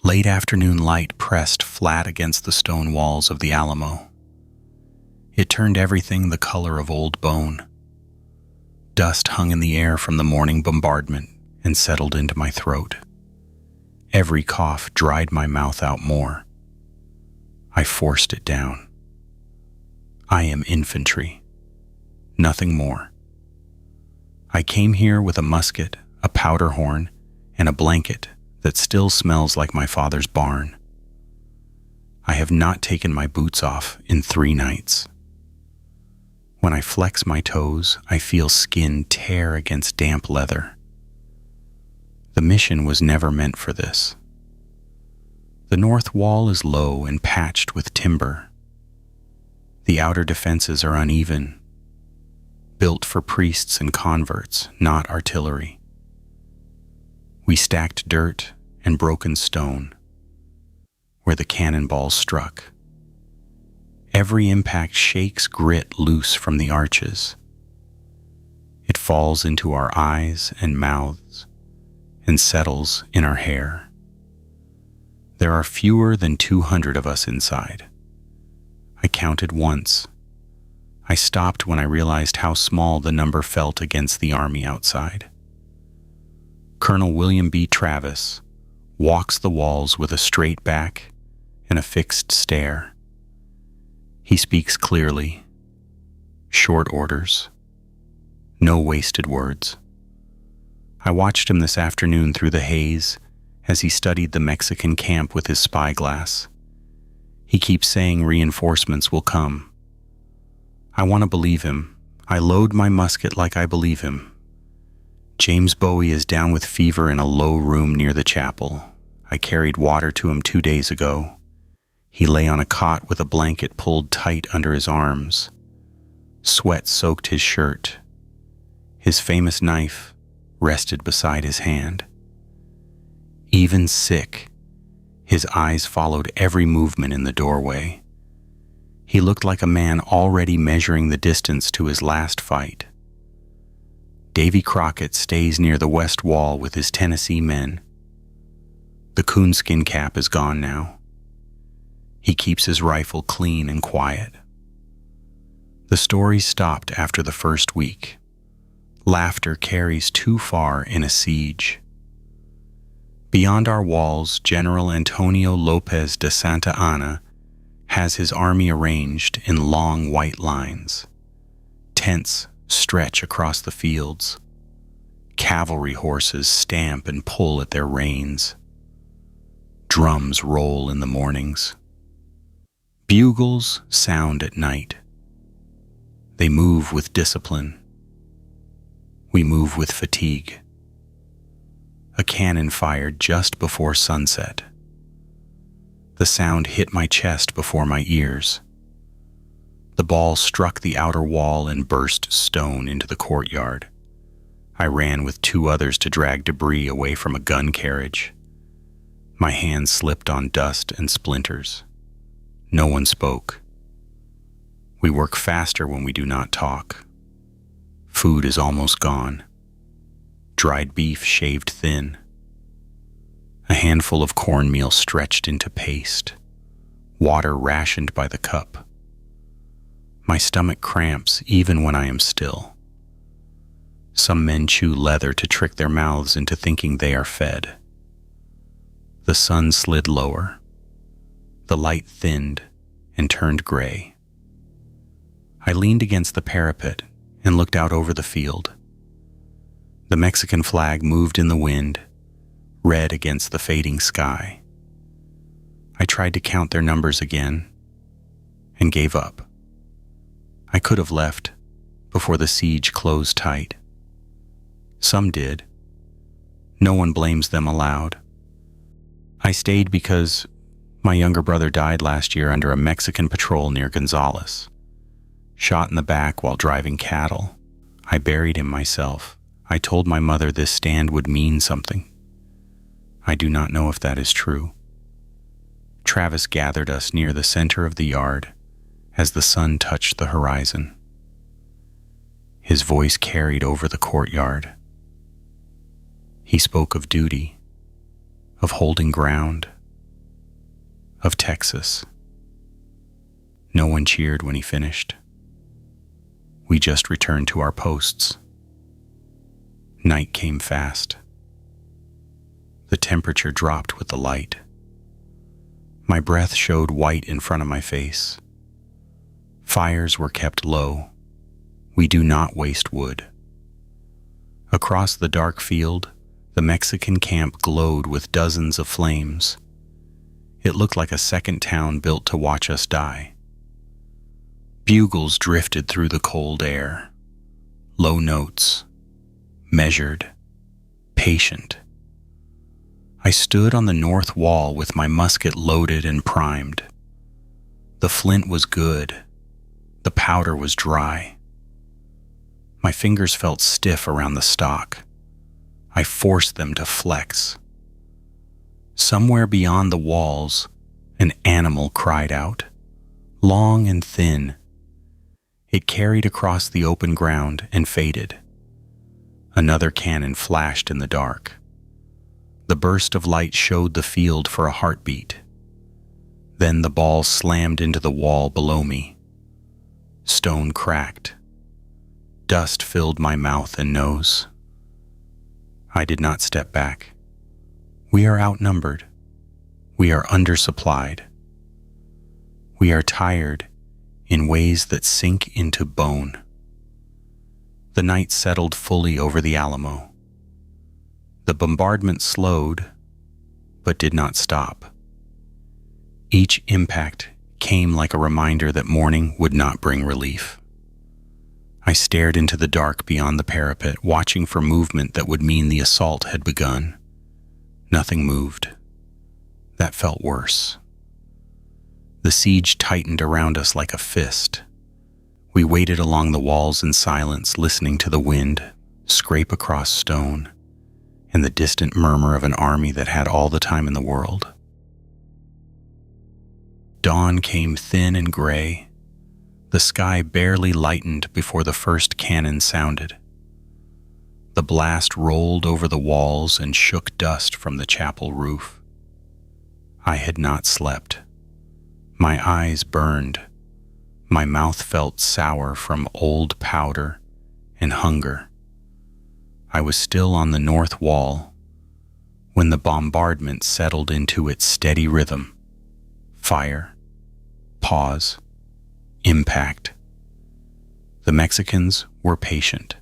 Late afternoon light pressed flat against the stone walls of the Alamo. It turned everything the color of old bone. Dust hung in the air from the morning bombardment and settled into my throat. Every cough dried my mouth out more. I forced it down. I am infantry. Nothing more. I came here with a musket, a powder horn, and a blanket that still smells like my father's barn. I have not taken my boots off in 3 nights. When I flex my toes, I feel skin tear against damp leather. The mission was never meant for this. The north wall is low and patched with timber. The outer defenses are uneven, built for priests and converts, not artillery. We stacked dirt and broken stone where the cannonballs struck. Every impact shakes grit loose from the arches. It falls into our eyes and mouths and settles in our hair. There are fewer than 200 of us inside. I counted once. I stopped when I realized how small the number felt against the army outside. Colonel William B. Travis walks the walls with a straight back and a fixed stare. He speaks clearly. Short orders. No wasted words. I watched him this afternoon through the haze as he studied the Mexican camp with his spyglass. He keeps saying reinforcements will come. I want to believe him. I load my musket like I believe him. James Bowie is down with fever in a low room near the chapel. I carried water to him 2 days ago. He lay on a cot with a blanket pulled tight under his arms. Sweat soaked his shirt. His famous knife rested beside his hand. Even sick, his eyes followed every movement in the doorway. He looked like a man already measuring the distance to his last fight. Davy Crockett stays near the west wall with his Tennessee men. The coonskin cap is gone now. He keeps his rifle clean and quiet. The story stopped after the first week. Laughter carries too far in a siege. Beyond our walls, General Antonio Lopez de Santa Anna has his army arranged in long white lines. Tents stretch across the fields. Cavalry horses stamp and pull at their reins. Drums roll in the mornings. Bugles sound at night. They move with discipline. We move with fatigue. A cannon fired just before sunset. The sound hit my chest before my ears. The ball struck the outer wall and burst stone into the courtyard. I ran with 2 others to drag debris away from a gun carriage. My hands slipped on dust and splinters. No one spoke. We work faster when we do not talk. Food is almost gone. Dried beef shaved thin. A handful of cornmeal stretched into paste. Water rationed by the cup. My stomach cramps even when I am still. Some men chew leather to trick their mouths into thinking they are fed. The sun slid lower. The light thinned and turned gray. I leaned against the parapet and looked out over the field. The Mexican flag moved in the wind, red against the fading sky. I tried to count their numbers again and gave up. I could have left before the siege closed tight. Some did. No one blames them aloud. I stayed because my younger brother died last year under a Mexican patrol near Gonzales. Shot in the back while driving cattle. I buried him myself. I told my mother this stand would mean something. I do not know if that is true. Travis gathered us near the center of the yard as the sun touched the horizon. His voice carried over the courtyard. He spoke of duty, of holding ground, of Texas. No one cheered when he finished. We just returned to our posts. Night came fast. The temperature dropped with the light. My breath showed white in front of my face. Fires were kept low. We do not waste wood. Across the dark field, the Mexican camp glowed with dozens of flames. It looked like a second town built to watch us die. Bugles drifted through the cold air. Low notes, measured, patient. I stood on the north wall with my musket loaded and primed. The flint was good. The powder was dry. My fingers felt stiff around the stock. I forced them to flex. Somewhere beyond the walls, an animal cried out, long and thin. It carried across the open ground and faded. Another cannon flashed in the dark. The burst of light showed the field for a heartbeat. Then the ball slammed into the wall below me. Stone cracked. Dust filled my mouth and nose. I did not step back. We are outnumbered. We are undersupplied. We are tired in ways that sink into bone. The night settled fully over the Alamo. The bombardment slowed, but did not stop. Each impact came like a reminder that morning would not bring relief. I stared into the dark beyond the parapet, watching for movement that would mean the assault had begun. Nothing moved. That felt worse. The siege tightened around us like a fist. We waited along the walls in silence, listening to the wind scrape across stone and the distant murmur of an army that had all the time in the world. Dawn came thin and gray. The sky barely lightened before the first cannon sounded. The blast rolled over the walls and shook dust from the chapel roof. I had not slept. My eyes burned. My mouth felt sour from old powder and hunger. I was still on the north wall when the bombardment settled into its steady rhythm. Fire, pause, impact. The Mexicans were patient.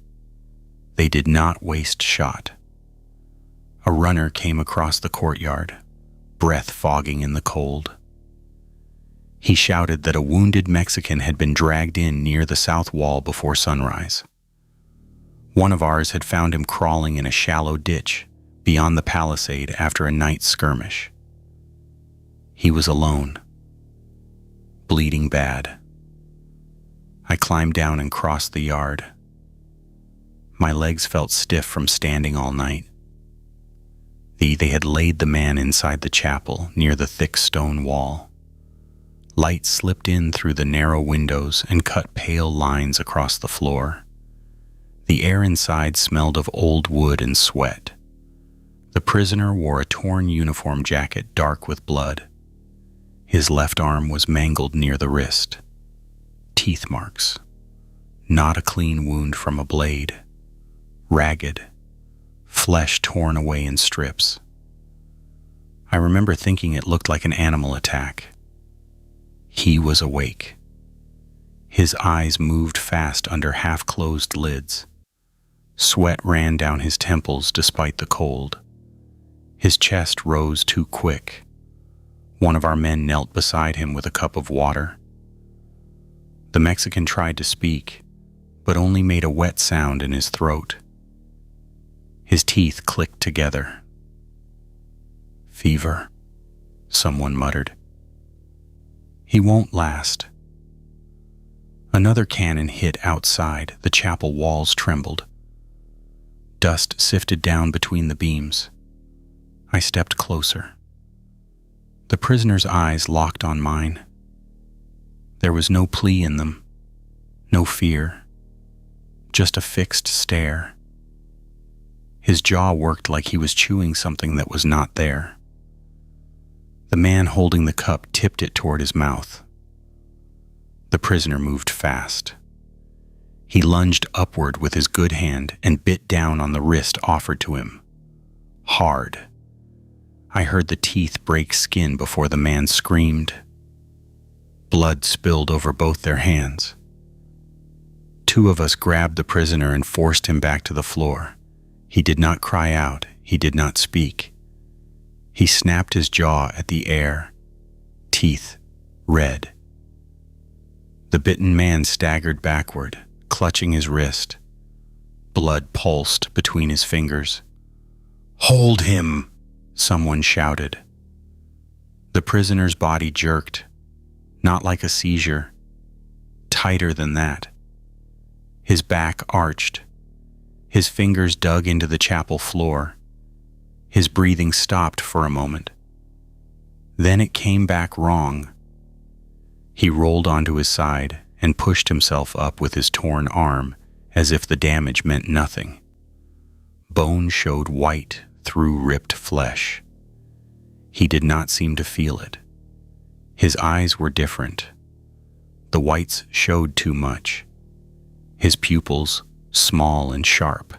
They did not waste shot. A runner came across the courtyard, breath fogging in the cold. He shouted that a wounded Mexican had been dragged in near the south wall before sunrise. One of ours had found him crawling in a shallow ditch beyond the palisade after a night skirmish. He was alone, bleeding bad. I climbed down and crossed the yard. My legs felt stiff from standing all night. They had laid the man inside the chapel near the thick stone wall. Light slipped in through the narrow windows and cut pale lines across the floor. The air inside smelled of old wood and sweat. The prisoner wore a torn uniform jacket dark with blood. His left arm was mangled near the wrist. Teeth marks. Not a clean wound from a blade. Ragged. Flesh torn away in strips. I remember thinking it looked like an animal attack. He was awake. His eyes moved fast under half-closed lids. Sweat ran down his temples despite the cold. His chest rose too quick. One of our men knelt beside him with a cup of water. The Mexican tried to speak, but only made a wet sound in his throat. His teeth clicked together. "Fever," someone muttered. "He won't last." Another cannon hit outside. The chapel walls trembled. Dust sifted down between the beams. I stepped closer. The prisoner's eyes locked on mine. There was no plea in them, no fear, just a fixed stare. His jaw worked like he was chewing something that was not there. The man holding the cup tipped it toward his mouth. The prisoner moved fast. He lunged upward with his good hand and bit down on the wrist offered to him. Hard. I heard the teeth break skin before the man screamed. Blood spilled over both their hands. Two of us grabbed the prisoner and forced him back to the floor. He did not cry out. He did not speak. He snapped his jaw at the air, teeth red. The bitten man staggered backward, clutching his wrist. Blood pulsed between his fingers. "Hold him!" someone shouted. The prisoner's body jerked, not like a seizure, tighter than that. His back arched. His fingers dug into the chapel floor. His breathing stopped for a moment. Then it came back wrong. He rolled onto his side and pushed himself up with his torn arm as if the damage meant nothing. Bone showed white through ripped flesh. He did not seem to feel it. His eyes were different. The whites showed too much. His pupils small and sharp.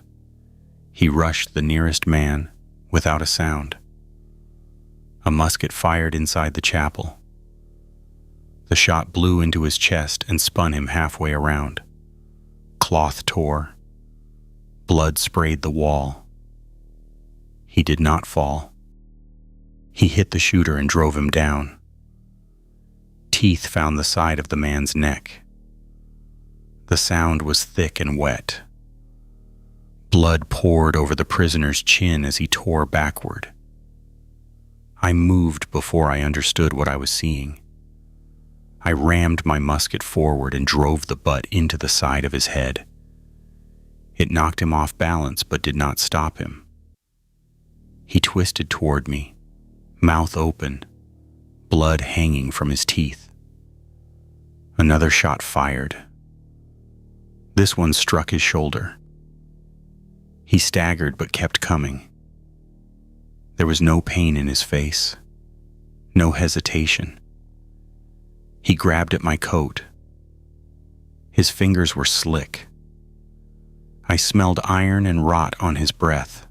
He rushed the nearest man without a sound. A musket fired inside the chapel. The shot blew into his chest and spun him halfway around. Cloth tore. Blood sprayed the wall. He did not fall. He hit the shooter and drove him down. Teeth found the side of the man's neck. The sound was thick and wet. Blood poured over the prisoner's chin as he tore backward. I moved before I understood what I was seeing. I rammed my musket forward and drove the butt into the side of his head. It knocked him off balance but did not stop him. He twisted toward me, mouth open, blood hanging from his teeth. Another shot fired. This one struck his shoulder. He staggered but kept coming. There was no pain in his face, no hesitation. He grabbed at my coat. His fingers were slick. I smelled iron and rot on his breath.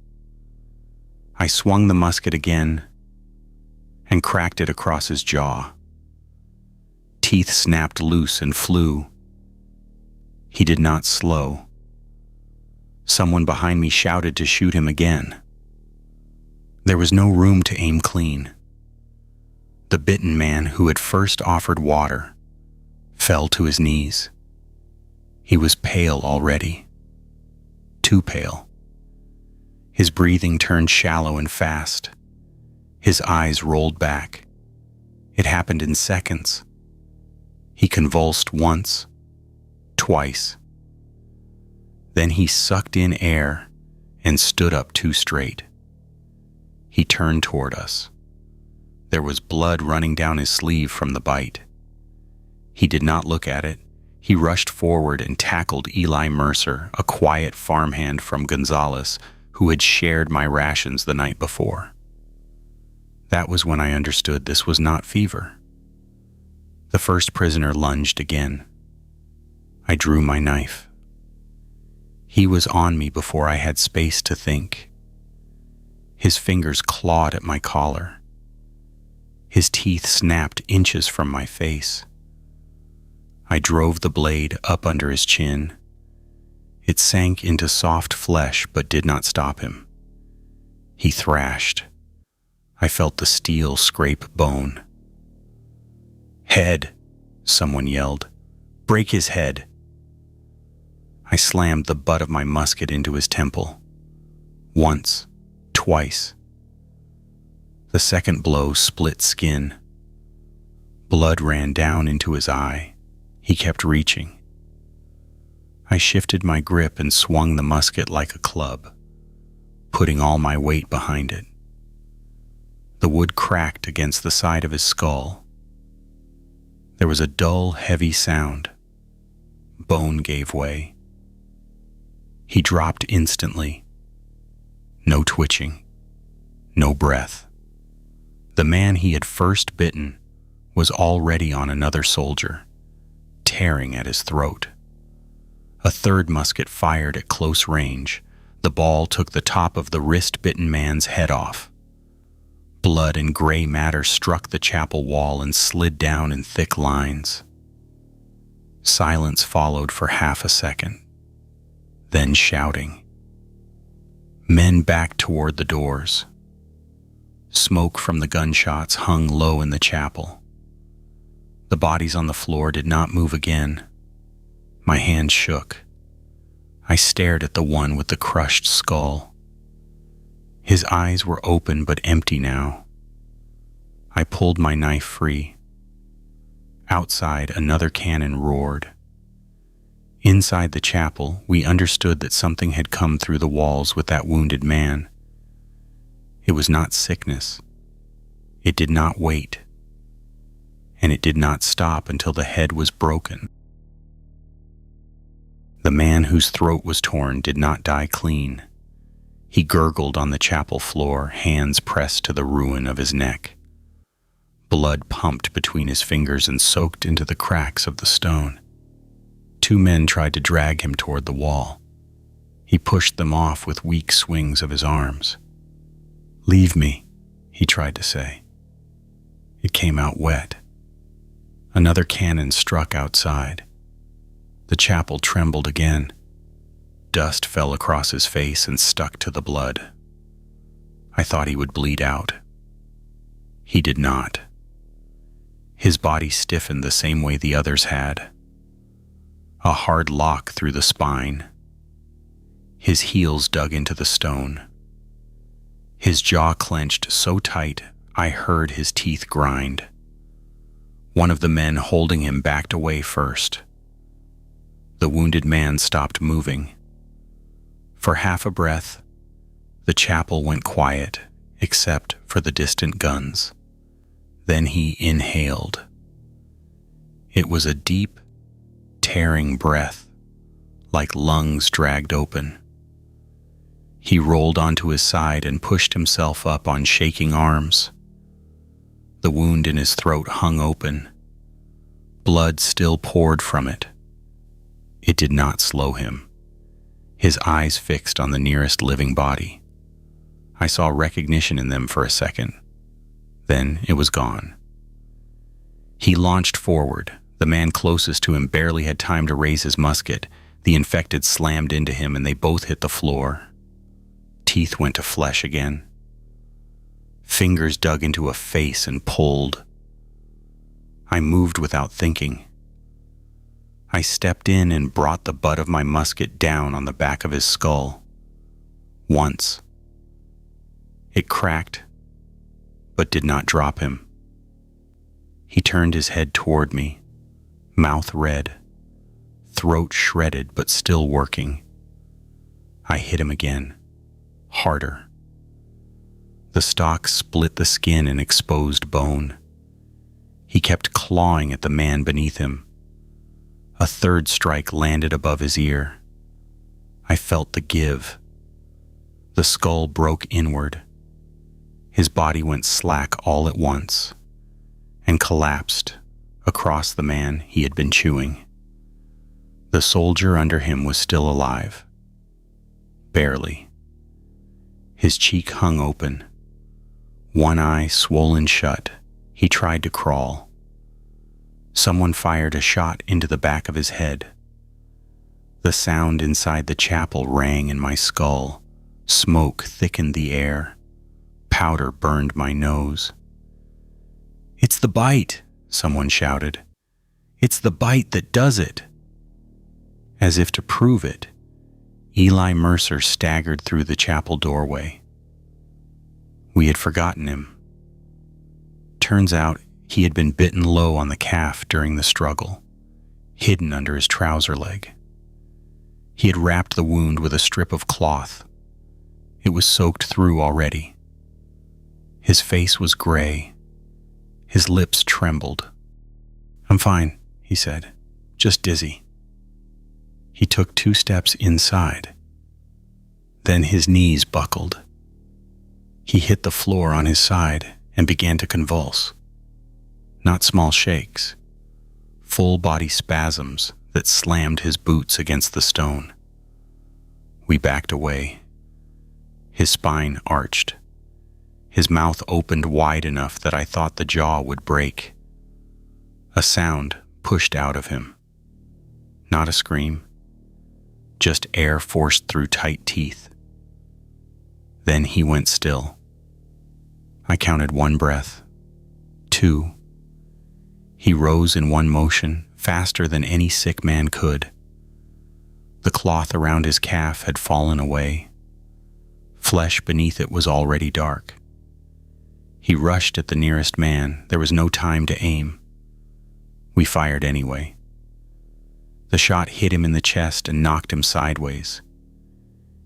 I swung the musket again and cracked it across his jaw. Teeth snapped loose and flew. He did not slow. Someone behind me shouted to shoot him again. There was no room to aim clean. The bitten man who had first offered water fell to his knees. He was pale already. Too pale. His breathing turned shallow and fast. His eyes rolled back. It happened in seconds. He convulsed once, twice. Then he sucked in air and stood up too straight. He turned toward us. There was blood running down his sleeve from the bite. He did not look at it. He rushed forward and tackled Eli Mercer, a quiet farmhand from Gonzales, who had shared my rations the night before. That was when I understood this was not fever. The first prisoner lunged again. I drew my knife. He was on me before I had space to think. His fingers clawed at my collar. His teeth snapped inches from my face. I drove the blade up under his chin. It sank into soft flesh but did not stop him. He thrashed. I felt the steel scrape bone. "Head," someone yelled. "Break his head." I slammed the butt of my musket into his temple. Once, twice. The second blow split skin. Blood ran down into his eye. He kept reaching. I shifted my grip and swung the musket like a club, putting all my weight behind it. The wood cracked against the side of his skull. There was a dull, heavy sound. Bone gave way. He dropped instantly. No twitching. No breath. The man he had first bitten was already on another soldier, tearing at his throat. A third musket fired at close range. The ball took the top of the wrist-bitten man's head off. Blood and gray matter struck the chapel wall and slid down in thick lines. Silence followed for half a second, then shouting. Men backed toward the doors. Smoke from the gunshots hung low in the chapel. The bodies on the floor did not move again. My hand shook. I stared at the one with the crushed skull. His eyes were open but empty now. I pulled my knife free. Outside, another cannon roared. Inside the chapel, we understood that something had come through the walls with that wounded man. It was not sickness. It did not wait. And it did not stop until the head was broken. The man whose throat was torn did not die clean. He gurgled on the chapel floor, hands pressed to the ruin of his neck. Blood pumped between his fingers and soaked into the cracks of the stone. 2 men tried to drag him toward the wall. He pushed them off with weak swings of his arms. "Leave me," he tried to say. It came out wet. Another cannon struck outside. The chapel trembled again. Dust fell across his face and stuck to the blood. I thought he would bleed out. He did not. His body stiffened the same way the others had. A hard lock through the spine. His heels dug into the stone. His jaw clenched so tight I heard his teeth grind. One of the men holding him backed away first. The wounded man stopped moving. For half a breath, the chapel went quiet, except for the distant guns. Then he inhaled. It was a deep, tearing breath, like lungs dragged open. He rolled onto his side and pushed himself up on shaking arms. The wound in his throat hung open. Blood still poured from it. It did not slow him. His eyes fixed on the nearest living body. I saw recognition in them for a second. Then it was gone. He launched forward. The man closest to him barely had time to raise his musket. The infected slammed into him and they both hit the floor. Teeth went to flesh again. Fingers dug into a face and pulled. I moved without thinking. I stepped in and brought the butt of my musket down on the back of his skull. Once. It cracked, but did not drop him. He turned his head toward me, mouth red, throat shredded but still working. I hit him again, harder. The stock split the skin and exposed bone. He kept clawing at the man beneath him. A third strike landed above his ear. I felt the give. The skull broke inward. His body went slack all at once and collapsed across the man he had been chewing. The soldier under him was still alive. Barely. His cheek hung open. One eye swollen shut. He tried to crawl. Someone fired a shot into the back of his head. The sound inside the chapel rang in my skull. Smoke thickened the air. Powder burned my nose. "It's the bite," someone shouted. "It's the bite that does it." As if to prove it, Eli Mercer staggered through the chapel doorway. We had forgotten him. Turns out he had been bitten low on the calf during the struggle, hidden under his trouser leg. He had wrapped the wound with a strip of cloth. It was soaked through already. His face was gray. His lips trembled. "I'm fine," he said. "Just dizzy." He took 2 steps inside. Then his knees buckled. He hit the floor on his side and began to convulse. Not small shakes, full-body spasms that slammed his boots against the stone. We backed away. His spine arched. His mouth opened wide enough that I thought the jaw would break. A sound pushed out of him. Not a scream, just air forced through tight teeth. Then he went still. I counted 1 breath, 2. He rose in one motion, faster than any sick man could. The cloth around his calf had fallen away. Flesh beneath it was already dark. He rushed at the nearest man. There was no time to aim. We fired anyway. The shot hit him in the chest and knocked him sideways.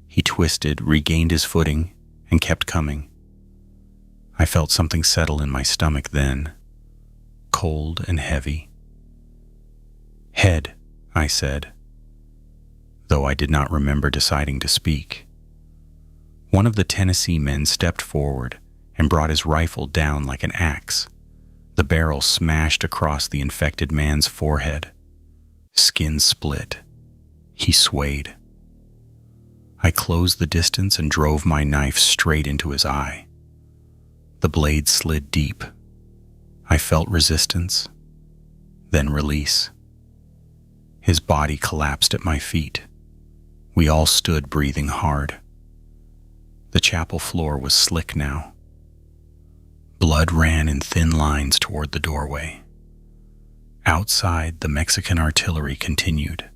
He twisted, regained his footing, and kept coming. I felt something settle in my stomach then, cold and heavy. "Head," I said, though I did not remember deciding to speak. One of the Tennessee men stepped forward and brought his rifle down like an axe. The barrel smashed across the infected man's forehead. Skin split. He swayed. I closed the distance and drove my knife straight into his eye. The blade slid deep. I felt resistance, then release. His body collapsed at my feet. We all stood breathing hard. The chapel floor was slick now. Blood ran in thin lines toward the doorway. Outside, the Mexican artillery continued.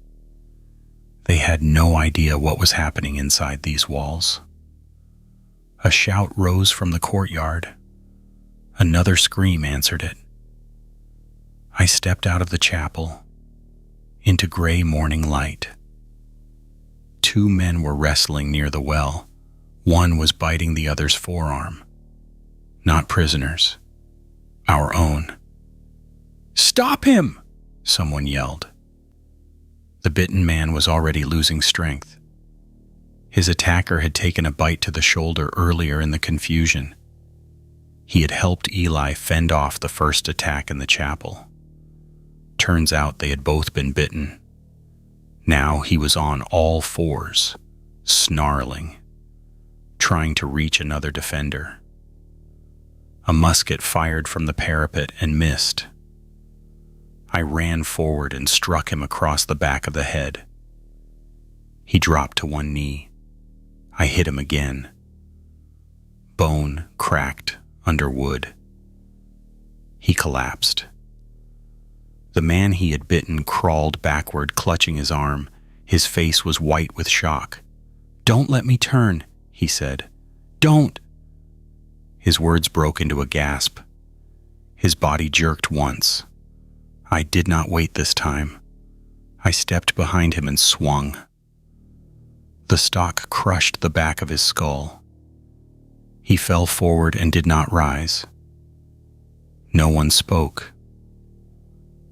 They had no idea what was happening inside these walls. A shout rose from the courtyard. Another scream answered it. I stepped out of the chapel into gray morning light. 2 men were wrestling near the well. One was biting the other's forearm. Not prisoners. Our own. "Stop him!" someone yelled. The bitten man was already losing strength. His attacker had taken a bite to the shoulder earlier in the confusion. He had helped Eli fend off the first attack in the chapel. Turns out they had both been bitten. Now he was on all fours, snarling, trying to reach another defender. A musket fired from the parapet and missed. I ran forward and struck him across the back of the head. He dropped to one knee. I hit him again. Bone cracked under wood. He collapsed. The man he had bitten crawled backward, clutching his arm. His face was white with shock. "Don't let me turn," he said. "Don't." His words broke into a gasp. His body jerked once. I did not wait this time. I stepped behind him and swung. The stock crushed the back of his skull. He fell forward and did not rise. No one spoke.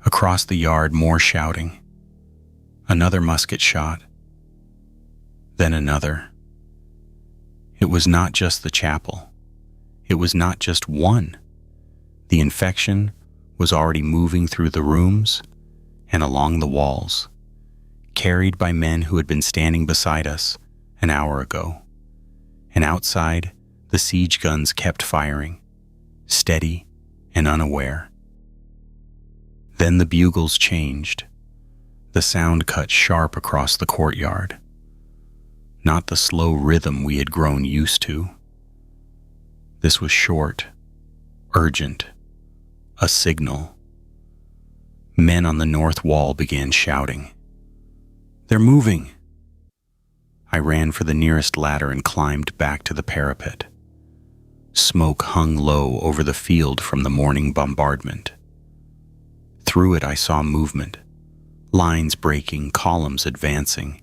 Across the yard, more shouting. Another musket shot. Then another. It was not just the chapel. It was not just one. The infection was already moving through the rooms and along the walls, carried by men who had been standing beside us an hour ago. And outside, the siege guns kept firing, steady and unaware. Then the bugles changed. The sound cut sharp across the courtyard. Not the slow rhythm we had grown used to. This was short, urgent, a signal. Men on the north wall began shouting. "They're moving!" I ran for the nearest ladder and climbed back to the parapet. Smoke hung low over the field from the morning bombardment. Through it I saw movement, lines breaking, columns advancing.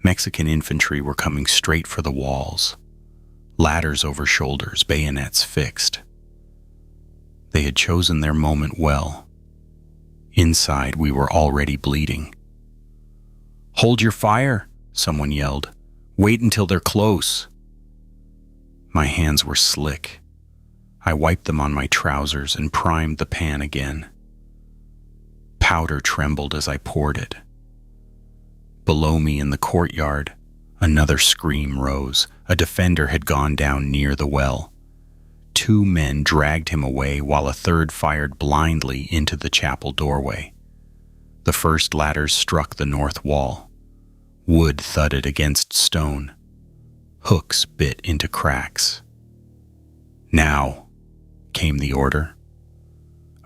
Mexican infantry were coming straight for the walls, ladders over shoulders, bayonets fixed. They had chosen their moment well. Inside, we were already bleeding. "Hold your fire," someone yelled. "Wait until they're close." My hands were slick. I wiped them on my trousers and primed the pan again. Powder trembled as I poured it. Below me in the courtyard, another scream rose. A defender had gone down near the well. 2 men dragged him away while a third fired blindly into the chapel doorway. The first ladders struck the north wall. Wood thudded against stone. Hooks bit into cracks. "Now," came the order.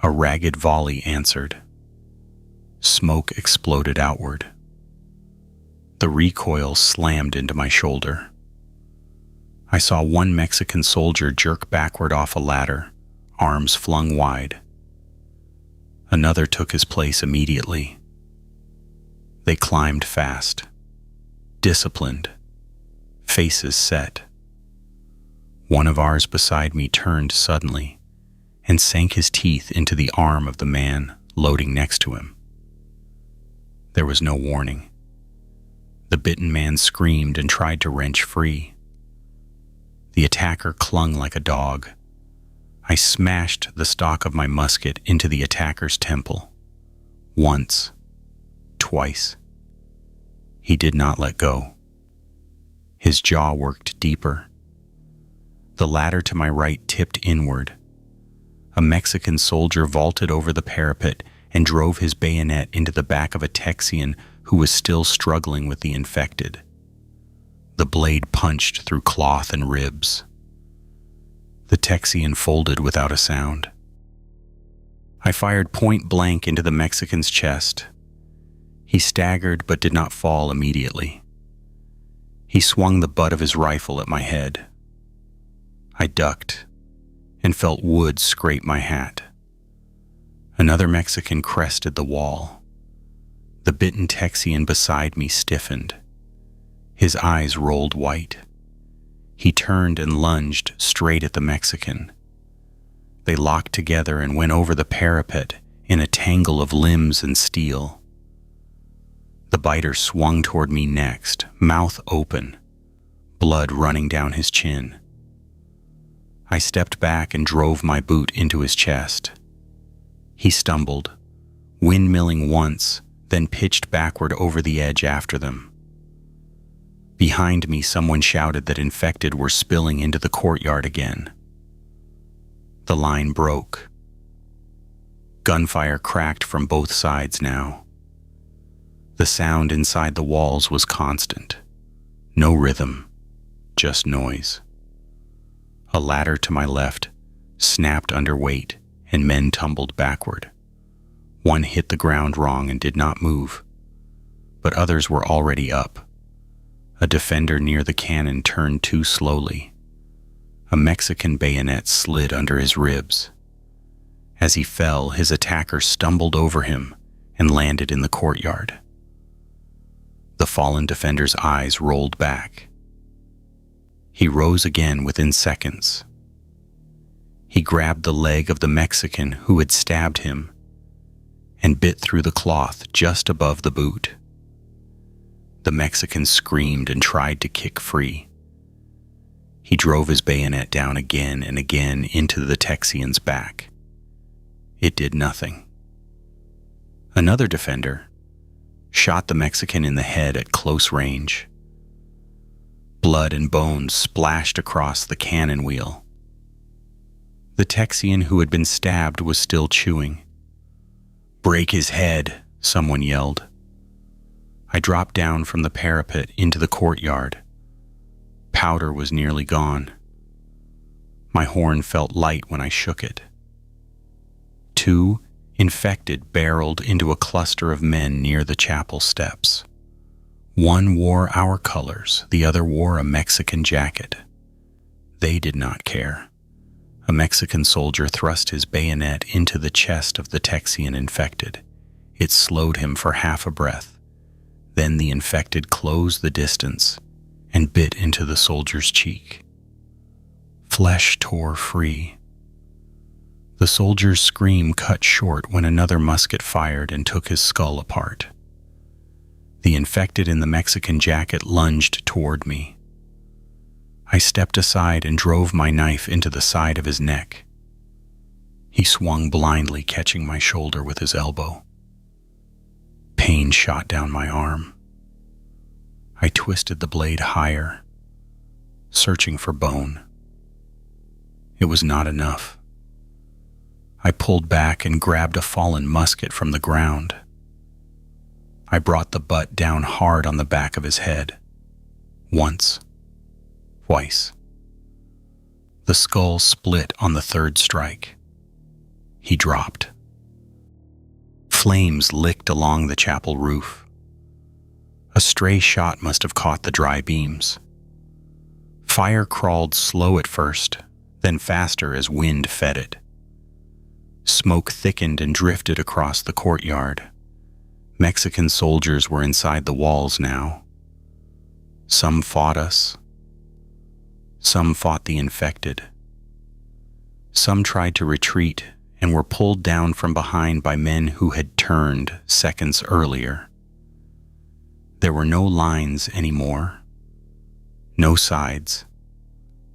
A ragged volley answered. Smoke exploded outward. The recoil slammed into my shoulder. I saw one Mexican soldier jerk backward off a ladder, arms flung wide. Another took his place immediately. They climbed fast, disciplined, faces set. One of ours beside me turned suddenly and sank his teeth into the arm of the man loading next to him. There was no warning. The bitten man screamed and tried to wrench free. The attacker clung like a dog. I smashed the stock of my musket into the attacker's temple. Once, twice. He did not let go. His jaw worked deeper. The ladder to my right tipped inward. A Mexican soldier vaulted over the parapet and drove his bayonet into the back of a Texian who was still struggling with the infected. The blade punched through cloth and ribs. The Texian folded without a sound. I fired point blank into the Mexican's chest. He staggered but did not fall immediately. He swung the butt of his rifle at my head. I ducked and felt wood scrape my hat. Another Mexican crested the wall. The bitten Texian beside me stiffened. His eyes rolled white. He turned and lunged straight at the Mexican. They locked together and went over the parapet in a tangle of limbs and steel. The biter swung toward me next, mouth open, blood running down his chin. I stepped back and drove my boot into his chest. He stumbled, windmilling once, then pitched backward over the edge after them. Behind me, someone shouted that infected were spilling into the courtyard again. The line broke. Gunfire cracked from both sides now. The sound inside the walls was constant. No rhythm, just noise. A ladder to my left snapped under weight, and men tumbled backward. One hit the ground wrong and did not move, but others were already up. A defender near the cannon turned too slowly. A Mexican bayonet slid under his ribs. As he fell, his attacker stumbled over him and landed in the courtyard. The fallen defender's eyes rolled back. He rose again within seconds. He grabbed the leg of the Mexican who had stabbed him and bit through the cloth just above the boot. The Mexican screamed and tried to kick free. He drove his bayonet down again and again into the Texian's back. It did nothing. Another defender shot the Mexican in the head at close range. Blood and bones splashed across the cannon wheel. The Texian who had been stabbed was still chewing. "Break his head," someone yelled. I dropped down from the parapet into the courtyard. Powder was nearly gone. My horn felt light when I shook it. 2 infected barreled into a cluster of men near the chapel steps. One wore our colors, the other wore a Mexican jacket. They did not care. A Mexican soldier thrust his bayonet into the chest of the Texian infected. It slowed him for half a breath. Then the infected closed the distance and bit into the soldier's cheek. Flesh tore free. The soldier's scream cut short when another musket fired and took his skull apart. The infected in the Mexican jacket lunged toward me. I stepped aside and drove my knife into the side of his neck. He swung blindly, catching my shoulder with his elbow. Pain shot down my arm. I twisted the blade higher, searching for bone. It was not enough. I pulled back and grabbed a fallen musket from the ground. I brought the butt down hard on the back of his head. Once. Twice. The skull split on the third strike. He dropped. Flames licked along the chapel roof. A stray shot must have caught the dry beams. Fire crawled slow at first, then faster as wind fed it. Smoke thickened and drifted across the courtyard. Mexican soldiers were inside the walls now. Some fought us. Some fought the infected. Some tried to retreat and were pulled down from behind by men who had turned seconds earlier. There were no lines anymore. No sides.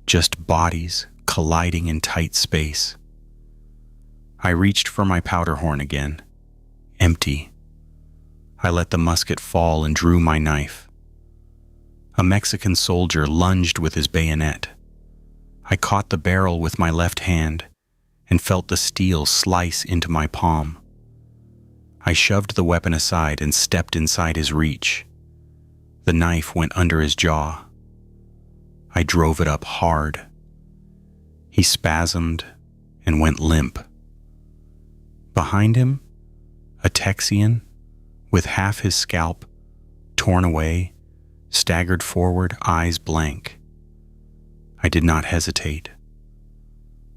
Just bodies colliding in tight space. I reached for my powder horn again. Empty. I let the musket fall and drew my knife. A Mexican soldier lunged with his bayonet. I caught the barrel with my left hand and felt the steel slice into my palm. I shoved the weapon aside and stepped inside his reach. The knife went under his jaw. I drove it up hard. He spasmed and went limp. Behind him, a Texian, with half his scalp torn away, staggered forward, eyes blank. I did not hesitate.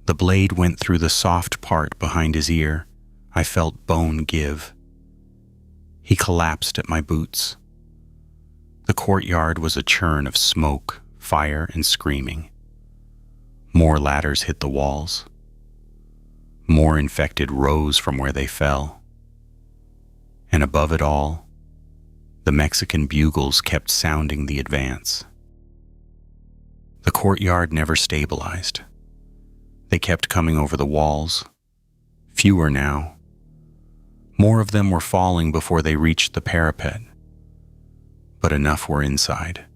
The blade went through the soft part behind his ear. I felt bone give. He collapsed at my boots. The courtyard was a churn of smoke, fire, and screaming. More ladders hit the walls. More infected rose from where they fell. And above it all, the Mexican bugles kept sounding the advance. The courtyard never stabilized. They kept coming over the walls. Fewer now. More of them were falling before they reached the parapet. But enough were inside.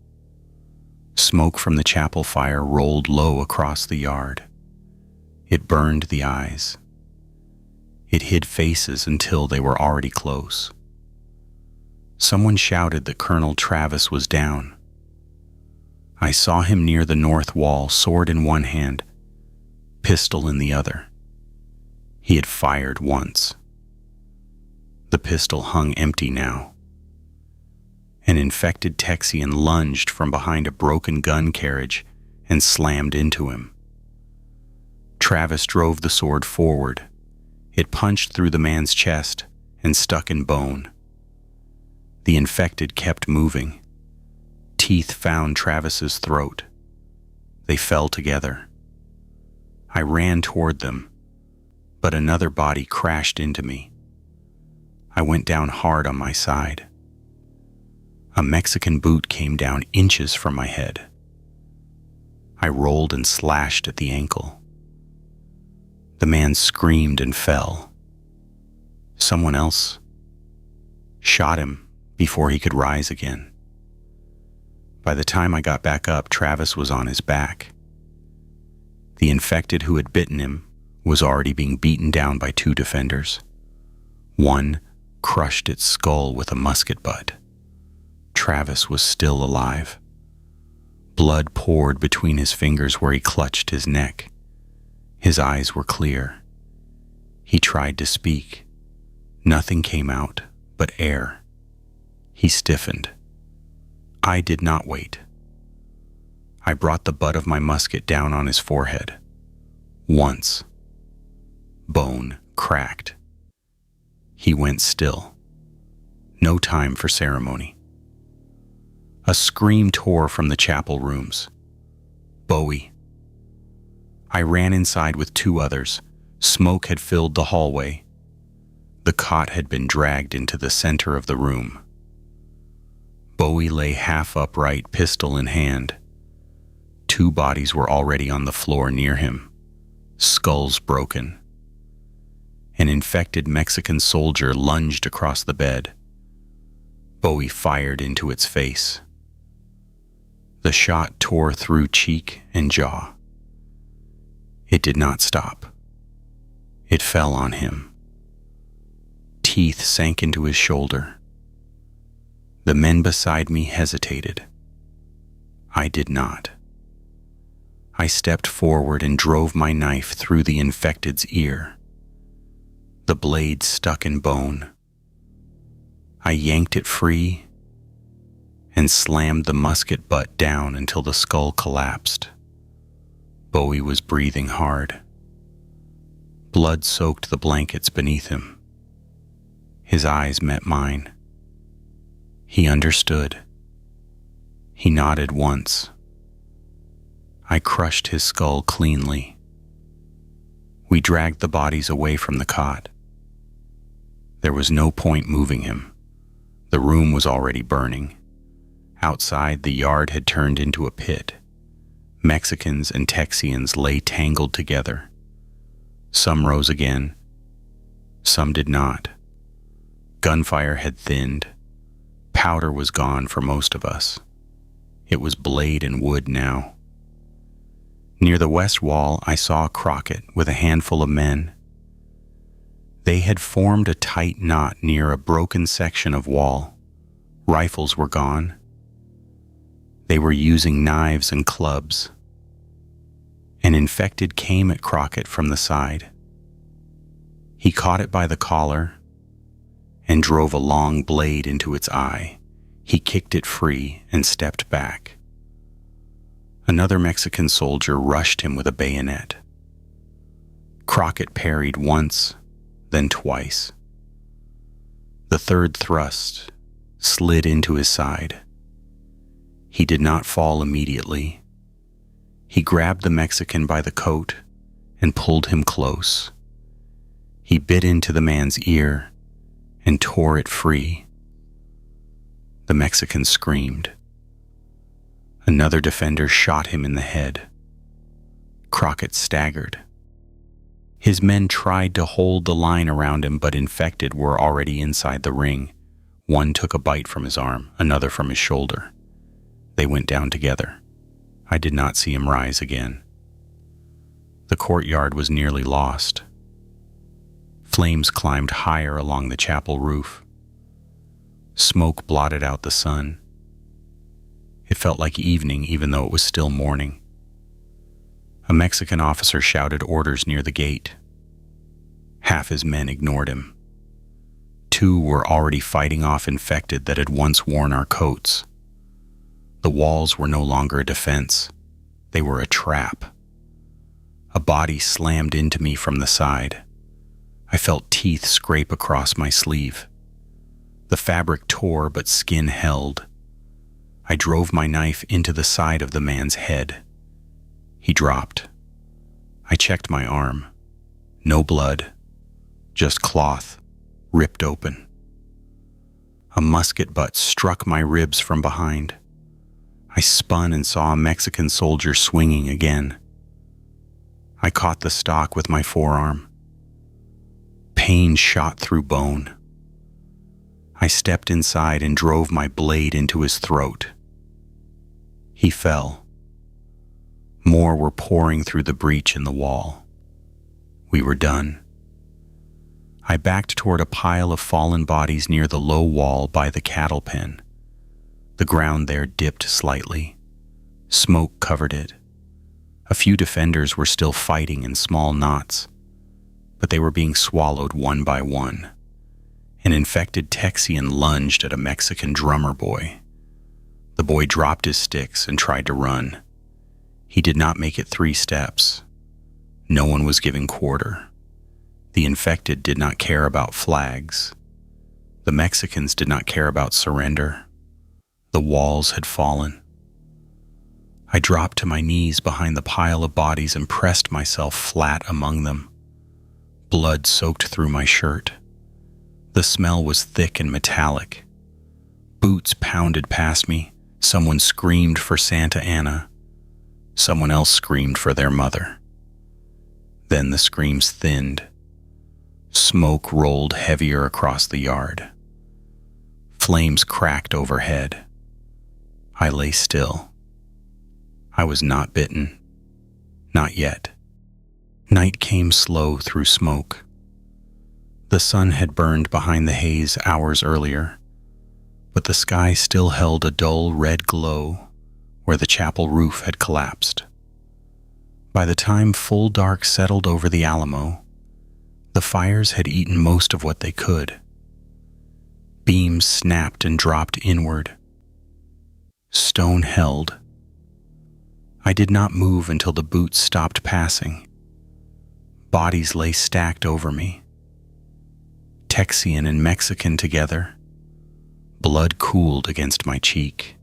Smoke from the chapel fire rolled low across the yard. It burned the eyes. It hid faces until they were already close. Someone shouted that Colonel Travis was down. I saw him near the north wall, sword in one hand, pistol in the other. He had fired once. The pistol hung empty now. An infected Texian lunged from behind a broken gun carriage and slammed into him. Travis drove the sword forward. It punched through the man's chest and stuck in bone. The infected kept moving. Teeth found Travis's throat. They fell together. I ran toward them, but another body crashed into me. I went down hard on my side. A Mexican boot came down inches from my head. I rolled and slashed at the ankle. The man screamed and fell. Someone else shot him before he could rise again. By the time I got back up, Travis was on his back. The infected who had bitten him was already being beaten down by two defenders. One crushed its skull with a musket butt. Travis was still alive. Blood poured between his fingers where he clutched his neck. His eyes were clear. He tried to speak. Nothing came out but air. He stiffened. I did not wait. I brought the butt of my musket down on his forehead. Once. Bone cracked. He went still. No time for ceremony. A scream tore from the chapel rooms. Bowie. I ran inside with two others. Smoke had filled the hallway. The cot had been dragged into the center of the room. Bowie lay half upright, pistol in hand. Two bodies were already on the floor near him, skulls broken. An infected Mexican soldier lunged across the bed. Bowie fired into its face. The shot tore through cheek and jaw. It did not stop. It fell on him. Teeth sank into his shoulder. The men beside me hesitated. I did not. I stepped forward and drove my knife through the infected's ear. The blade stuck in bone. I yanked it free and slammed the musket butt down until the skull collapsed. Bowie was breathing hard. Blood soaked the blankets beneath him. His eyes met mine. He understood. He nodded once. I crushed his skull cleanly. We dragged the bodies away from the cot. There was no point moving him. The room was already burning. Outside, the yard had turned into a pit. Mexicans and Texians lay tangled together. Some rose again. Some did not. Gunfire had thinned. Powder was gone for most of us. It was blade and wood now. Near the west wall, I saw Crockett with a handful of men. They had formed a tight knot near a broken section of wall. Rifles were gone. They were using knives and clubs. An infected came at Crockett from the side. He caught it by the collar and drove a long blade into its eye. He kicked it free and stepped back. Another Mexican soldier rushed him with a bayonet. Crockett parried once, then twice. The third thrust slid into his side. He did not fall immediately. He grabbed the Mexican by the coat and pulled him close. He bit into the man's ear and tore it free. The Mexican screamed. Another defender shot him in the head. Crockett staggered. His men tried to hold the line around him, but infected were already inside the ring. One took a bite from his arm, another from his shoulder. They went down together. I did not see him rise again. The courtyard was nearly lost. Flames climbed higher along the chapel roof. Smoke blotted out the sun. It felt like evening, even though it was still morning. A Mexican officer shouted orders near the gate. Half his men ignored him. 2 were already fighting off infected that had once worn our coats. The walls were no longer a defense. They were a trap. A body slammed into me from the side. I felt teeth scrape across my sleeve. The fabric tore, but skin held. I drove my knife into the side of the man's head. He dropped. I checked my arm. No blood, just cloth, ripped open. A musket butt struck my ribs from behind. I spun and saw a Mexican soldier swinging again. I caught the stock with my forearm. Pain shot through bone. I stepped inside and drove my blade into his throat. He fell. More were pouring through the breach in the wall. We were done. I backed toward a pile of fallen bodies near the low wall by the cattle pen. The ground there dipped slightly. Smoke covered it. A few defenders were still fighting in small knots, but they were being swallowed one by one. An infected Texian lunged at a Mexican drummer boy. The boy dropped his sticks and tried to run. He did not make it 3 steps. No one was giving quarter. The infected did not care about flags. The Mexicans did not care about surrender. The walls had fallen. I dropped to my knees behind the pile of bodies and pressed myself flat among them. Blood soaked through my shirt. The smell was thick and metallic. Boots pounded past me. Someone screamed for Santa Ana. Someone else screamed for their mother. Then the screams thinned. Smoke rolled heavier across the yard. Flames cracked overhead. I lay still. I was not bitten. Not yet. Night came slow through smoke. The sun had burned behind the haze hours earlier, but the sky still held a dull red glow where the chapel roof had collapsed. By the time full dark settled over the Alamo, the fires had eaten most of what they could. Beams snapped and dropped inward. Stone held. I did not move until the boots stopped passing. Bodies lay stacked over me. Texian and Mexican together. Blood cooled against my cheek.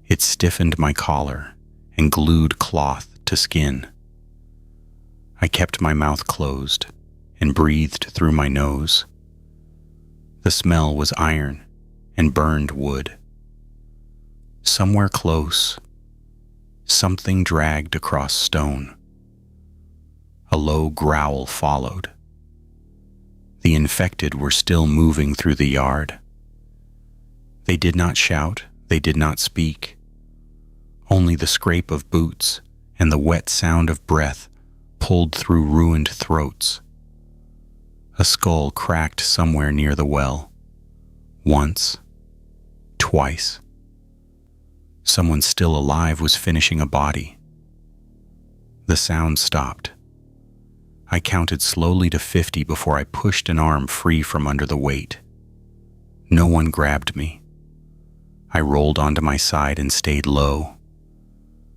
It stiffened my collar and glued cloth to skin. I kept my mouth closed and breathed through my nose. The smell was iron and burned wood. Somewhere close, something dragged across stone. A low growl followed. The infected were still moving through the yard. They did not shout, they did not speak. Only the scrape of boots and the wet sound of breath pulled through ruined throats. A skull cracked somewhere near the well. Once. Twice. Someone still alive was finishing a body. The sound stopped. I counted slowly to 50 before I pushed an arm free from under the weight. No one grabbed me. I rolled onto my side and stayed low.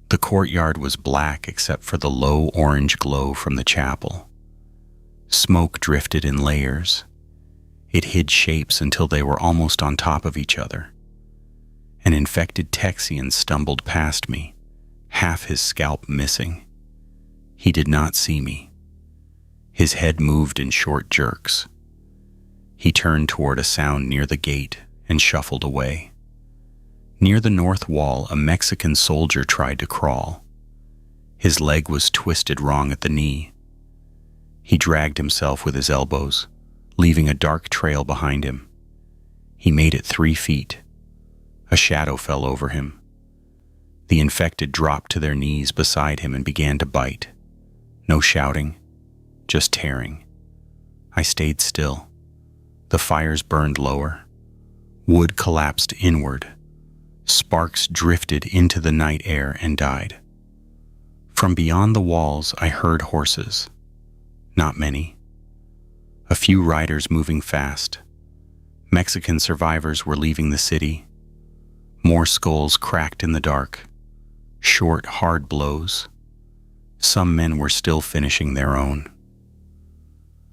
The courtyard was black except for the low orange glow from the chapel. Smoke drifted in layers. It hid shapes until they were almost on top of each other. An infected Texian stumbled past me, half his scalp missing. He did not see me. His head moved in short jerks. He turned toward a sound near the gate and shuffled away. Near the north wall, a Mexican soldier tried to crawl. His leg was twisted wrong at the knee. He dragged himself with his elbows, leaving a dark trail behind him. He made it 3 feet. A shadow fell over him. The infected dropped to their knees beside him and began to bite. No shouting, just tearing. I stayed still. The fires burned lower. Wood collapsed inward. Sparks drifted into the night air and died. From beyond the walls, I heard horses. Not many. A few riders moving fast. Mexican survivors were leaving the city. More skulls cracked in the dark. Short, hard blows. Some men were still finishing their own.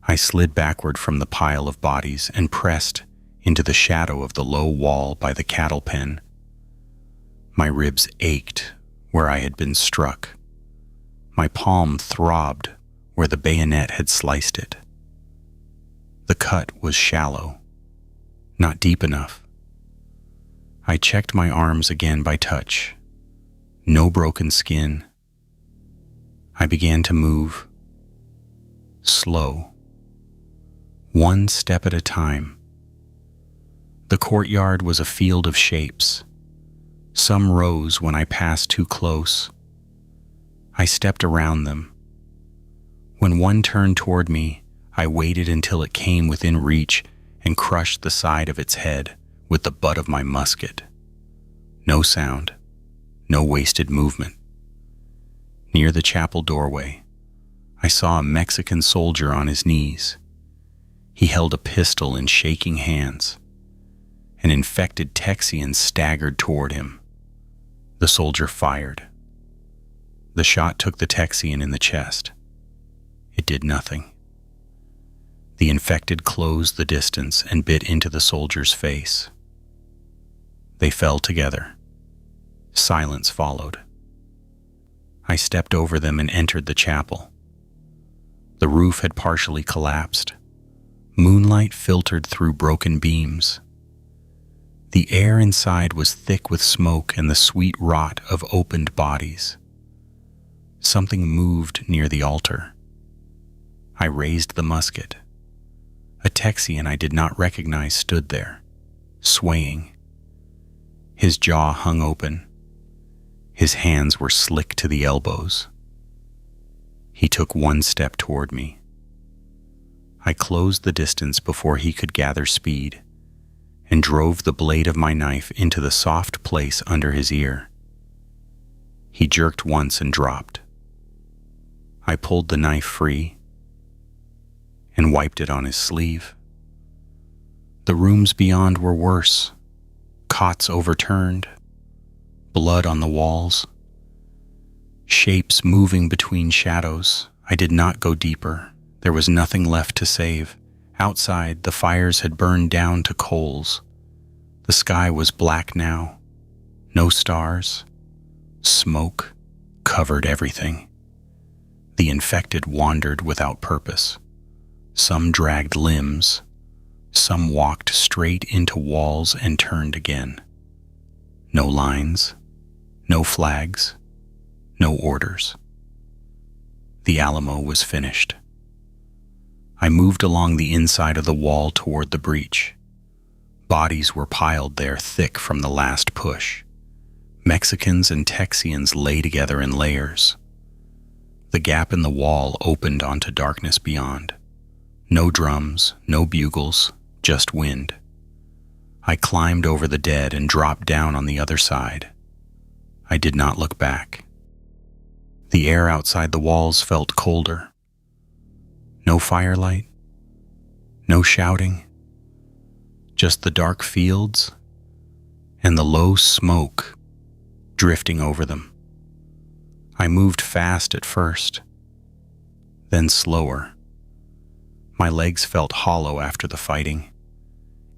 I slid backward from the pile of bodies and pressed into the shadow of the low wall by the cattle pen. My ribs ached where I had been struck. My palm throbbed where the bayonet had sliced it. The cut was shallow, not deep enough. I checked my arms again by touch. No broken skin. I began to move. Slow. One step at a time. The courtyard was a field of shapes. Some rose when I passed too close. I stepped around them. When one turned toward me, I waited until it came within reach and crushed the side of its head with the butt of my musket. No sound, no wasted movement. Near the chapel doorway, I saw a Mexican soldier on his knees. He held a pistol in shaking hands. An infected Texian staggered toward him. The soldier fired. The shot took the Texian in the chest. It did nothing. The infected closed the distance and bit into the soldier's face. They fell together. Silence followed. I stepped over them and entered the chapel. The roof had partially collapsed. Moonlight filtered through broken beams. The air inside was thick with smoke and the sweet rot of opened bodies. Something moved near the altar. I raised the musket. A Texian I did not recognize stood there, swaying. His jaw hung open. His hands were slick to the elbows. He took one step toward me. I closed the distance before he could gather speed and drove the blade of my knife into the soft place under his ear. He jerked once and dropped. I pulled the knife free and wiped it on his sleeve. The rooms beyond were worse. Cots overturned, blood on the walls, shapes moving between shadows. I did not go deeper. There was nothing left to save. Outside, the fires had burned down to coals. The sky was black now. No stars. Smoke covered everything. The infected wandered without purpose. Some dragged limbs. Some walked straight into walls and turned again. No lines, no flags, no orders. The Alamo was finished. I moved along the inside of the wall toward the breach. Bodies were piled there thick from the last push. Mexicans and Texians lay together in layers. The gap in the wall opened onto darkness beyond. No drums, no bugles, just wind. I climbed over the dead and dropped down on the other side. I did not look back. The air outside the walls felt colder. No firelight, no shouting, just the dark fields and the low smoke drifting over them. I moved fast at first, then slower. My legs felt hollow after the fighting.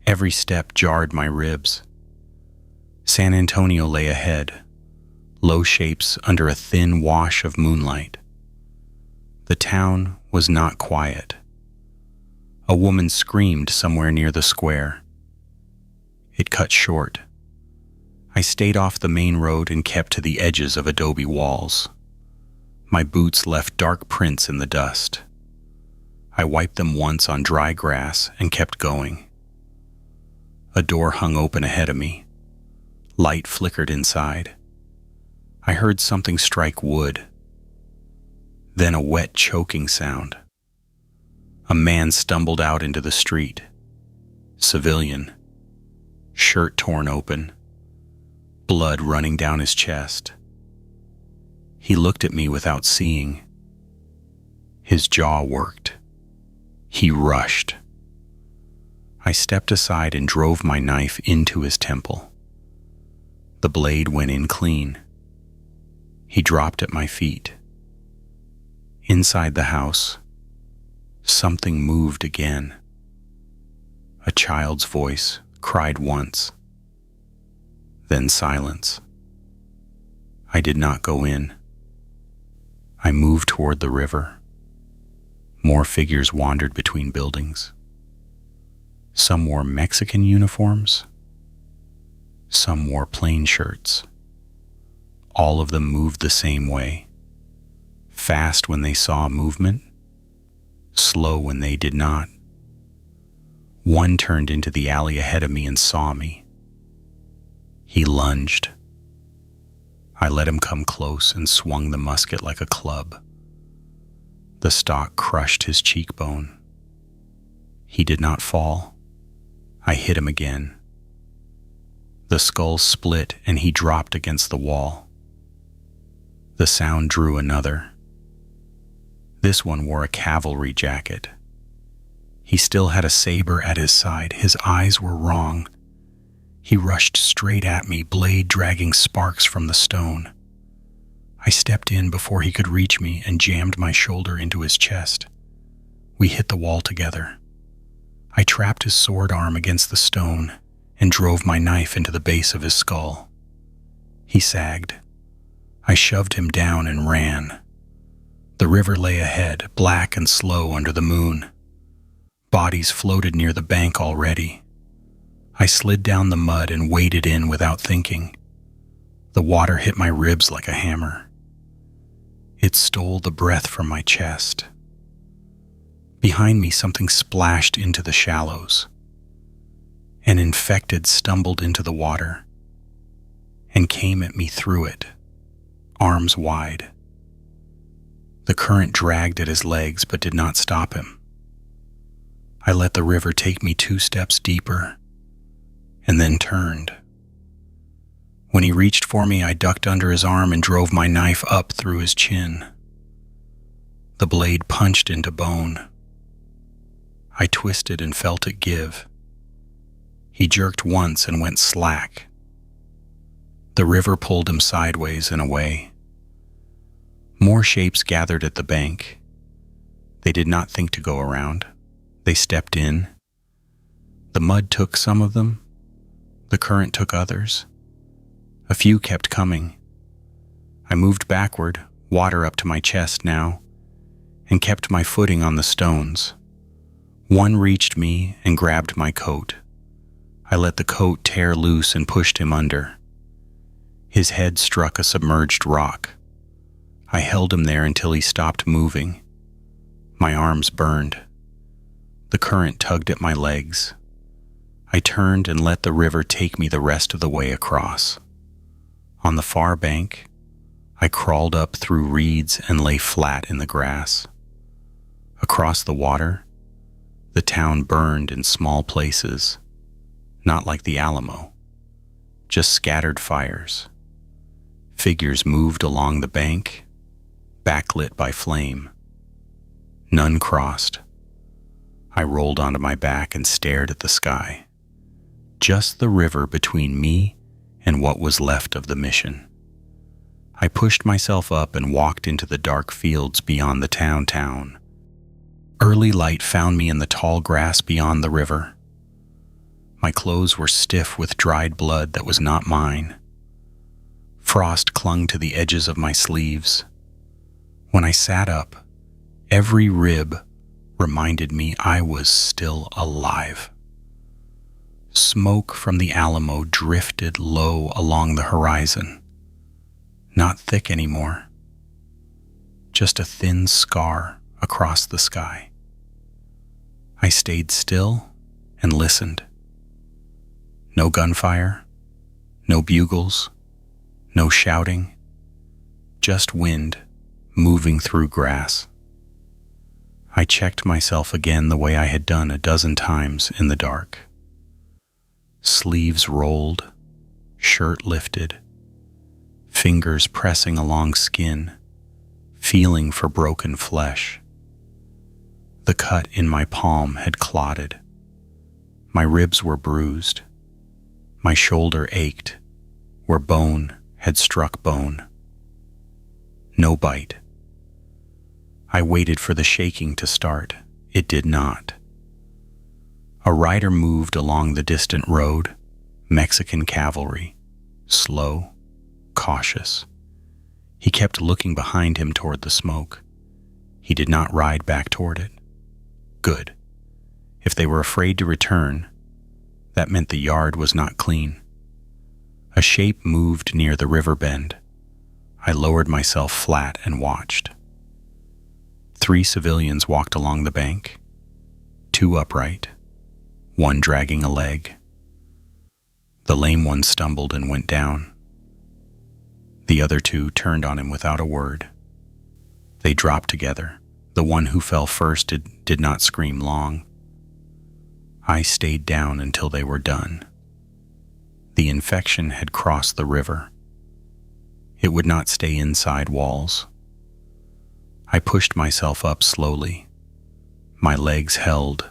Every step jarred my ribs. San Antonio lay ahead, low shapes under a thin wash of moonlight. The town was not quiet. A woman screamed somewhere near the square. It cut short. I stayed off the main road and kept to the edges of adobe walls. My boots left dark prints in the dust. I wiped them once on dry grass and kept going. A door hung open ahead of me. Light flickered inside. I heard something strike wood. Then a wet, choking sound. A man stumbled out into the street. Civilian. Shirt torn open. Blood running down his chest. He looked at me without seeing. His jaw worked. He rushed. I stepped aside and drove my knife into his temple. The blade went in clean. He dropped at my feet. Inside the house, something moved again. A child's voice cried once, then silence. I did not go in. I moved toward the river. More figures wandered between buildings. Some wore Mexican uniforms. Some wore plain shirts. All of them moved the same way. Fast when they saw movement, slow when they did not. One turned into the alley ahead of me and saw me. He lunged. I let him come close and swung the musket like a club. The stock crushed his cheekbone. He did not fall. I hit him again. The skull split and he dropped against the wall. The sound drew another. This one wore a cavalry jacket. He still had a saber at his side. His eyes were wrong. He rushed straight at me, blade dragging sparks from the stone. I stepped in before he could reach me and jammed my shoulder into his chest. We hit the wall together. I trapped his sword arm against the stone and drove my knife into the base of his skull. He sagged. I shoved him down and ran. The river lay ahead, black and slow under the moon. Bodies floated near the bank already. I slid down the mud and waded in without thinking. The water hit my ribs like a hammer. It stole the breath from my chest. Behind me, something splashed into the shallows. An infected stumbled into the water and came at me through it, arms wide. The current dragged at his legs but did not stop him. I let the river take me 2 steps deeper and then turned. When he reached for me, I ducked under his arm and drove my knife up through his chin. The blade punched into bone. I twisted and felt it give. He jerked once and went slack. The river pulled him sideways and away. More shapes gathered at the bank. They did not think to go around. They stepped in. The mud took some of them. The current took others. A few kept coming. I moved backward, water up to my chest now, and kept my footing on the stones. One reached me and grabbed my coat. I let the coat tear loose and pushed him under. His head struck a submerged rock. I held him there until he stopped moving. My arms burned. The current tugged at my legs. I turned and let the river take me the rest of the way across. On the far bank, I crawled up through reeds and lay flat in the grass. Across the water, the town burned in small places, not like the Alamo, just scattered fires. Figures moved along the bank, backlit by flame. None crossed. I rolled onto my back and stared at the sky. Just the river between me and what was left of the mission. I pushed myself up and walked into the dark fields beyond the town. Early light found me in the tall grass beyond the river. My clothes were stiff with dried blood that was not mine. Frost clung to the edges of my sleeves. When I sat up, every rib reminded me I was still alive. Smoke from the Alamo drifted low along the horizon. Not thick anymore. Just a thin scar across the sky. I stayed still and listened. No gunfire, no bugles, no shouting, just wind moving through grass. I checked myself again the way I had done a dozen times in the dark. Sleeves rolled, shirt lifted, fingers pressing along skin, feeling for broken flesh. The cut in my palm had clotted. My ribs were bruised. My shoulder ached where bone had struck bone. No bite. I waited for the shaking to start. It did not. A rider moved along the distant road, Mexican cavalry, slow, cautious. He kept looking behind him toward the smoke. He did not ride back toward it. Good. If they were afraid to return, that meant the yard was not clean. A shape moved near the river bend. I lowered myself flat and watched. 3 civilians walked along the bank, 2 upright, 1 dragging a leg. The lame one stumbled and went down. The other 2 turned on him without a word. They dropped together. The one who fell first did not scream long. I stayed down until they were done. The infection had crossed the river. It would not stay inside walls. I pushed myself up slowly. My legs held.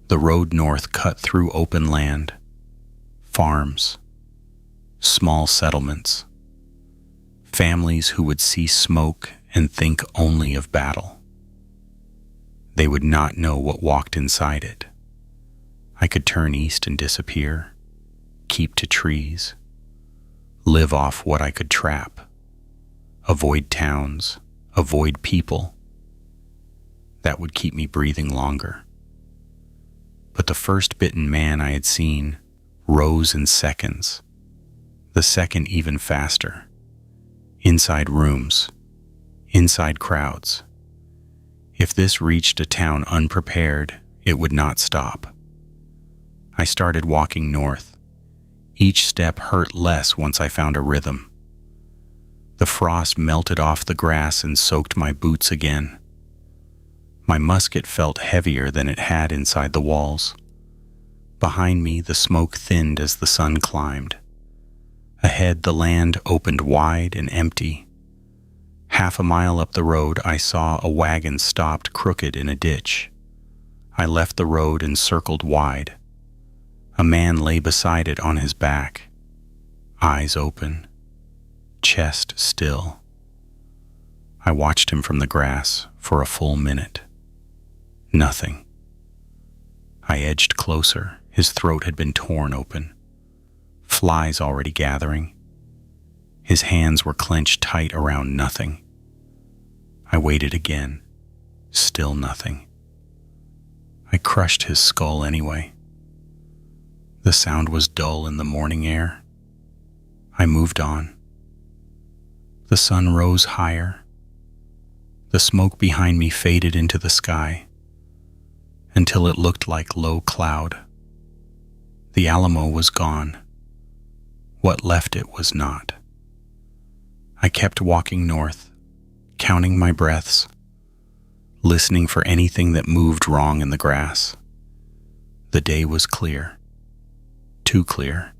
The road north cut through open land, farms, small settlements, families who would see smoke and think only of battle. They would not know what walked inside it. I could turn east and disappear, keep to trees, live off what I could trap, avoid towns, avoid people. That would keep me breathing longer. But the first bitten man I had seen rose in seconds, the second even faster. Inside rooms, inside crowds. If this reached a town unprepared, it would not stop. I started walking north. Each step hurt less once I found a rhythm. The frost melted off the grass and soaked my boots again. My musket felt heavier than it had inside the walls. Behind me, the smoke thinned as the sun climbed. Ahead, the land opened wide and empty. Half a mile up the road, I saw a wagon stopped crooked in a ditch. I left the road and circled wide. A man lay beside it on his back, eyes open, chest still. I watched him from the grass for a full minute. Nothing. I edged closer. His throat had been torn open. Flies already gathering. His hands were clenched tight around nothing. I waited again. Still nothing. I crushed his skull anyway. The sound was dull in the morning air. I moved on. The sun rose higher. The smoke behind me faded into the sky until it looked like low cloud. The Alamo was gone. What left it was not. I kept walking north, counting my breaths, listening for anything that moved wrong in the grass. The day was clear. Too clear.